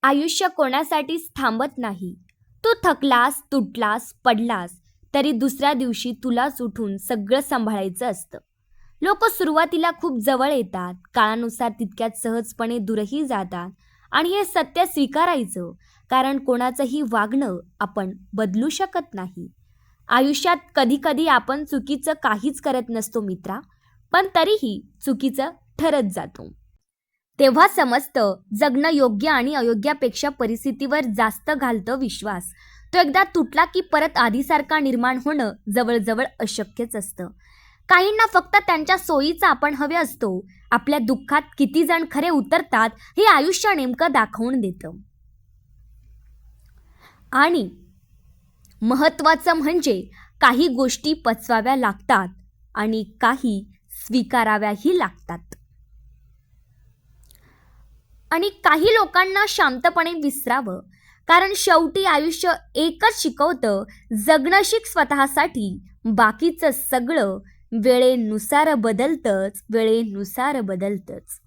आयुष्य कोणासाठीच थांबत नाही. तू थकलास, तुटलास, पडलास तरी दुसऱ्या दिवशी तुलाच उठून सगळं सांभाळायचं असतं. लोक सुरुवातीला खूप जवळ येतात, काळानुसार तितक्यात सहजपणे दूरही जातात आणि हे सत्य स्वीकारायचं, कारण कोणाचंही वागणं आपण बदलू शकत नाही. आयुष्यात कधीकधी आपण चुकीचं काहीच करत नसतो मित्रा, पण तरीही चुकीचं ठरत जातो. तेव्हा समजतं जगणं योग्य आणि अयोग्यापेक्षा परिस्थितीवर जास्त घालतं विश्वास. तो एकदा तुटला की परत आधीसारखा निर्माण होणं जवळजवळ अशक्यच असतं. काहींना फक्त त्यांच्या सोयीचा आपण हवे असतो. आपल्या दुःखात किती जण खरे उतरतात हे आयुष्य नेमकं दाखवून देतं. आणि महत्त्वाचं म्हणजे काही गोष्टी पचवाव्या लागतात आणि काही स्वीकाराव्याही लागतात. आणि काही लोकांना शांतपणे विसरावं, कारण शेवटी आयुष्य एकच शिकवतं, जगणं शिक स्वतःसाठी, बाकीचं सगळं वेळेनुसार बदलतंच.